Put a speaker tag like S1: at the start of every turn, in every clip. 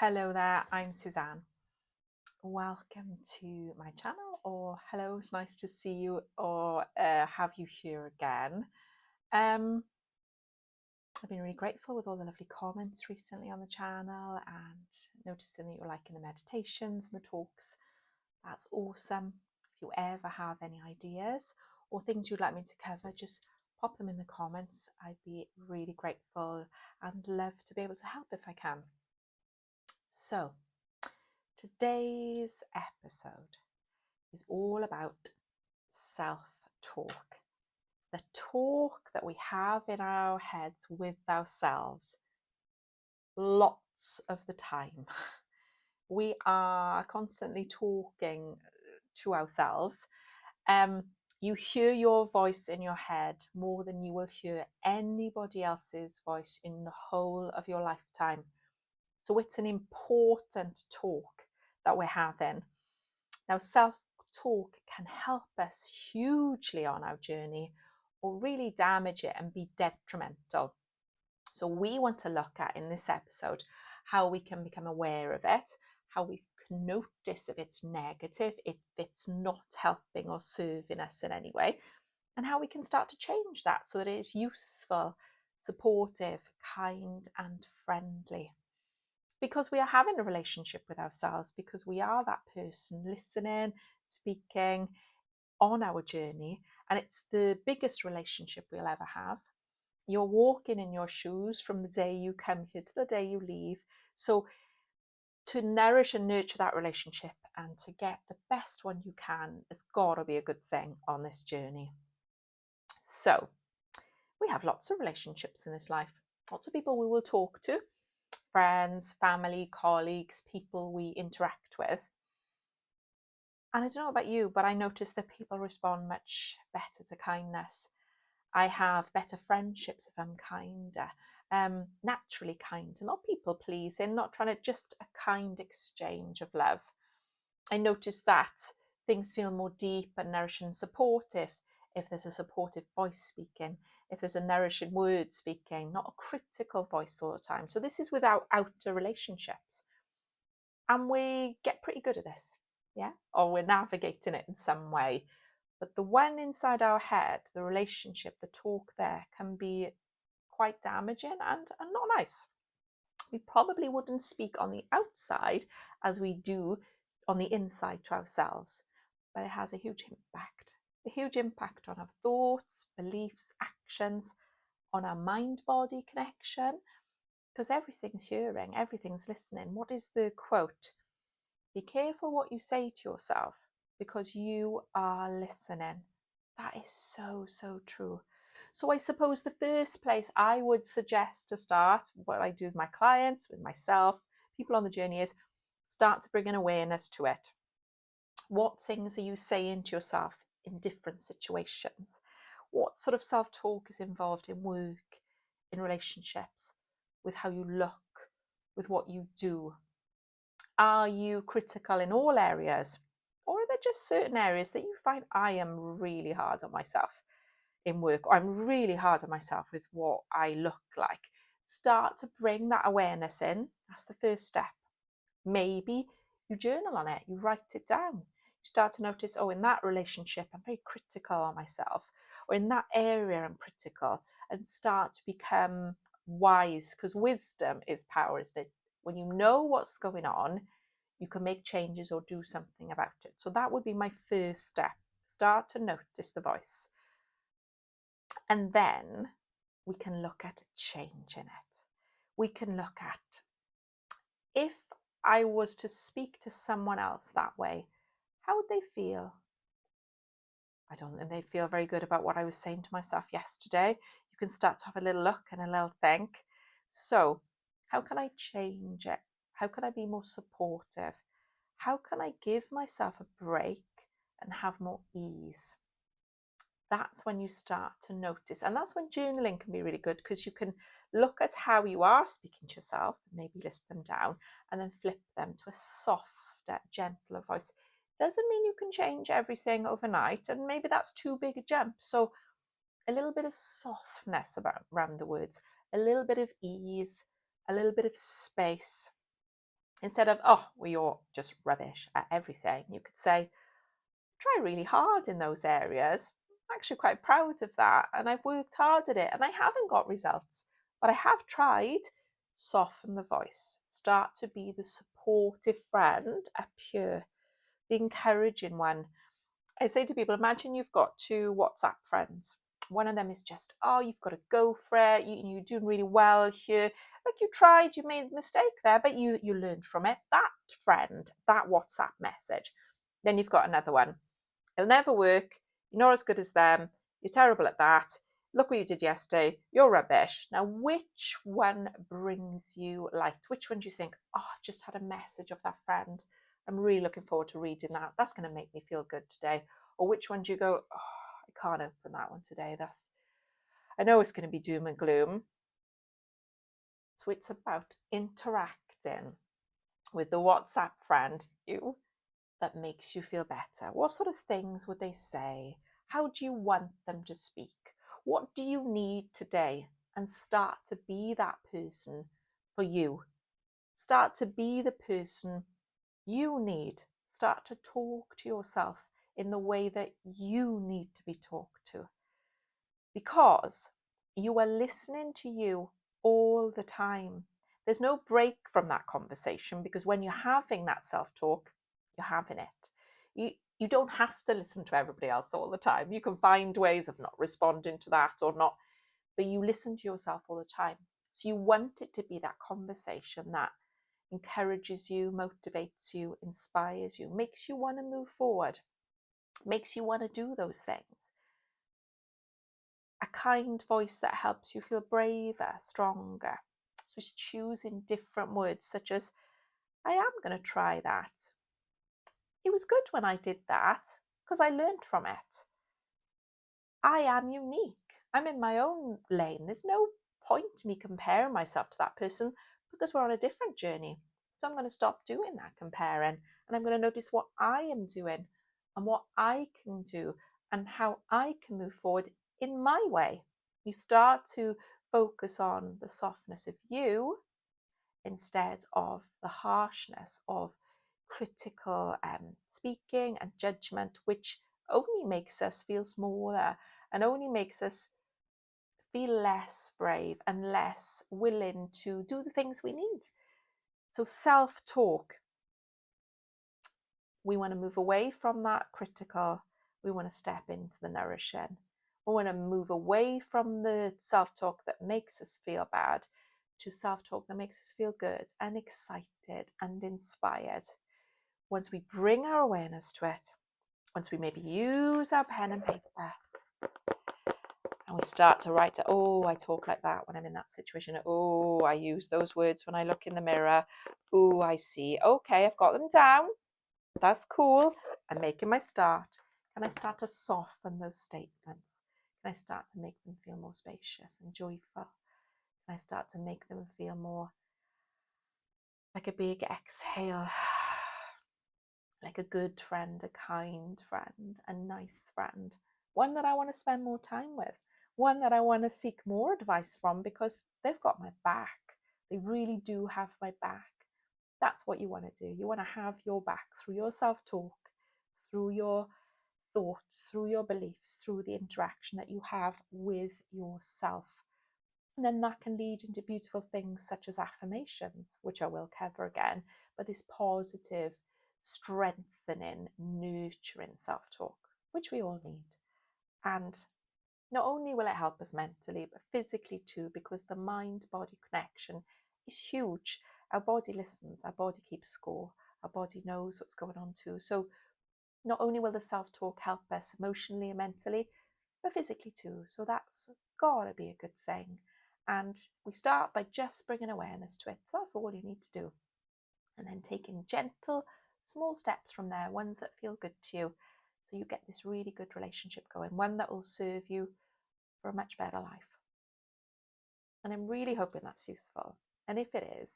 S1: Hello there, I'm Suzanne. Welcome to my channel, or hello, it's nice to see you or have you here again. I've been really grateful with all the lovely comments recently on the channel and noticing that you're liking the meditations and the talks. That's awesome. If you ever have any ideas or things you'd like me to cover, just pop them in the comments. I'd be really grateful and love to be able to help if I can. So, today's episode is all about self-talk, the talk that we have in our heads with ourselves lots of the time. We are constantly talking to ourselves. You hear your voice in your head more than you will hear anybody else's voice in the whole of your lifetime. So it's an important talk that we're having. Now, self-talk can help us hugely on our journey or really damage it and be detrimental. So we want to look at in this episode how we can become aware of it, how we can notice if it's negative, if it's not helping or serving us in any way, and how we can start to change that so that it is useful, supportive, kind and friendly. Because we are having a relationship with ourselves, because we are that person listening, speaking on our journey, and it's the biggest relationship we'll ever have. You're walking in your shoes from the day you come here to the day you leave. So to nourish and nurture that relationship and to get the best one you can, it's got to be a good thing on this journey. So we have lots of relationships in this life, lots of people we will talk to, friends, family, colleagues, people we interact with. And I don't know about you, but I notice that people respond much better to kindness. I have better friendships if I'm kinder, naturally kind, not people pleasing, not trying to just a kind exchange of love. I notice that things feel more deep and nourishing and supportive if there's a supportive voice speaking, if there's a nourishing word speaking, not a critical voice all the time. So this is without outer relationships. And we get pretty good at this, yeah? Or we're navigating it in some way. But the one inside our head, the relationship, the talk there can be quite damaging and not nice. We probably wouldn't speak on the outside as we do on the inside to ourselves, but it has a huge impact on our thoughts, beliefs, actions, on our mind-body connection, because everything's hearing, everything's listening. What is the quote? Be careful what you say to yourself because you are listening. That is so, so true. So I suppose the first place I would suggest to start, what I do with my clients, with myself, people on the journey, is start to bring an awareness to it. What things are you saying to yourself in different situations? What sort of self-talk is involved in work, in relationships, with how you look, with what you do? Are you critical in all areas? Or are there just certain areas that you find I am really hard on myself in work, or I'm really hard on myself with what I look like? Start to bring that awareness in. That's the first step. Maybe you journal on it, you write it down. You start to notice, oh, in that relationship, I'm very critical on myself, or in that area, I'm critical, and start to become wise, because wisdom is power, isn't it? When you know what's going on, you can make changes or do something about it. So that would be my first step. Start to notice the voice. And then we can look at changing it. We can look at, if I was to speak to someone else that way, how would they feel? I don't think they'd feel very good about what I was saying to myself yesterday. You can start to have a little look and a little think. So how can I change it? How can I be more supportive? How can I give myself a break and have more ease? That's when you start to notice. And that's when journaling can be really good, because you can look at how you are speaking to yourself, maybe list them down, and then flip them to a softer, gentler voice. Doesn't mean you can change everything overnight, and maybe that's too big a jump. So a little bit of softness around the words, a little bit of ease, a little bit of space. Instead of, oh, well, you're just rubbish at everything, you could say, try really hard in those areas. I'm actually quite proud of that. And I've worked hard at it and I haven't got results, but I have tried. Soften the voice. Start to be the supportive friend, appear, the encouraging one. I say to people, imagine you've got two WhatsApp friends. One of them is just, oh, you've got to go for it. You're doing really well here. Like you tried, you made a mistake there, but you learned from it. That friend, that WhatsApp message. Then you've got another one. It'll never work. You're not as good as them. You're terrible at that. Look what you did yesterday. You're rubbish. Now, which one brings you light? Which one do you think, oh, I've just had a message of that friend. I'm really looking forward to reading that. That's going to make me feel good today. Or which one do you go, oh, I can't open that one today. I know it's going to be doom and gloom. So it's about interacting with the WhatsApp friend, you, that makes you feel better. What sort of things would they say? How do you want them to speak? What do you need today? And start to be that person for you. Start to be the person you need. Start to talk to yourself in the way that you need to be talked to. Because you are listening to you all the time. There's no break from that conversation, because when you're having that self-talk, you're having it. You don't have to listen to everybody else all the time. You can find ways of not responding to that or not, but you listen to yourself all the time. So you want it to be that conversation that encourages you, motivates you, inspires you, makes you want to move forward, makes you want to do those things. A kind voice that helps you feel braver, stronger. So it's choosing different words such as, I am going to try that. It was good when I did that because I learned from it. I am unique. I'm in my own lane. There's no point me comparing myself to that person because we're on a different journey. So I'm going to stop doing that comparing, and I'm going to notice what I am doing and what I can do and how I can move forward in my way. You start to focus on the softness of you instead of the harshness of critical speaking and judgment, which only makes us feel smaller and only makes us feel less brave and less willing to do the things we need. So self-talk, we want to move away from that critical. We want to step into the nourishing. We want to move away from the self-talk that makes us feel bad to self-talk that makes us feel good and excited and inspired. Once we bring our awareness to it, once we maybe use our pen and paper and we start to write, oh, I talk like that when I'm in that situation. Oh, I use those words when I look in the mirror. Oh, I see. Okay, I've got them down. That's cool. I'm making my start. Can I start to soften those statements? Can I start to make them feel more spacious and joyful? Can I start to make them feel more like a big exhale, like a good friend, a kind friend, a nice friend, one that I want to spend more time with, one that I want to seek more advice from because they've got my back. They really do have my back. That's what you want to do. You want to have your back through your self-talk, through your thoughts, through your beliefs, through the interaction that you have with yourself. And then that can lead into beautiful things such as affirmations, which I will cover again, but this positive, strengthening, nurturing self-talk, which we all need. And not only will it help us mentally, but physically too, because the mind-body connection is huge. Our body listens, our body keeps score, our body knows what's going on too. So not only will the self-talk help us emotionally and mentally, but physically too. So that's gotta be a good thing. And we start by just bringing awareness to it. So that's all you need to do. And then taking gentle, small steps from there, ones that feel good to you. So you get this really good relationship going, one that will serve you for a much better life. And I'm really hoping that's useful. And if it is,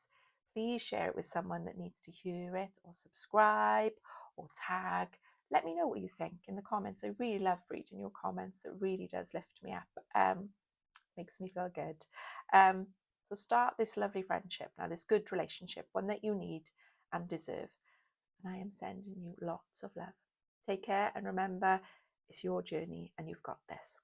S1: please share it with someone that needs to hear it, or subscribe or tag. Let me know what you think in the comments. I really love reading your comments. It really does lift me up. Makes me feel good. So start this lovely friendship now, this good relationship, one that you need, and deserve. And I am sending you lots of love. Take care, and remember, it's your journey and you've got this.